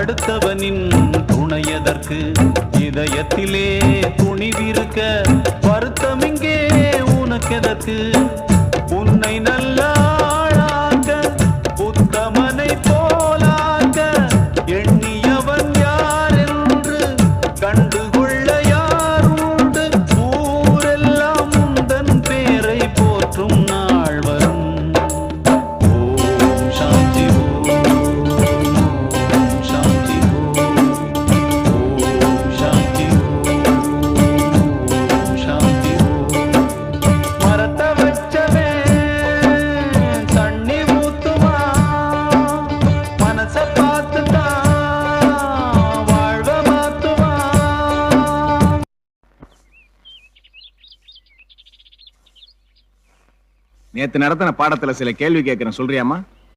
அடுத்தவனின் துணையதற்கு இதயத்திலே துணிவிருக்க வருத்தம் இங்கே உனக்கெதற்கு உன்னை நல்ல ஆளாக்க உத்தமனை போலாக்க எண்ணியவன் யார் என்று கண்டுகொள்ள யார் உண்டு ஊரெல்லாம் உந்தன் பேரை போற்றும் நாள் வரும் ஓம் சாந்தி ஓம் சாந்தி ஓம் சாந்தி ஓம் சாந்தி மரத்த வச்சவே தண்ணி ஊத்துமா மனச பார்த்துதான் வாழ்வ மாத்துமா. நேத்து நடத்தின பாடத்துல சில கேள்வி கேட்கிறேன், சொல்றியாமா?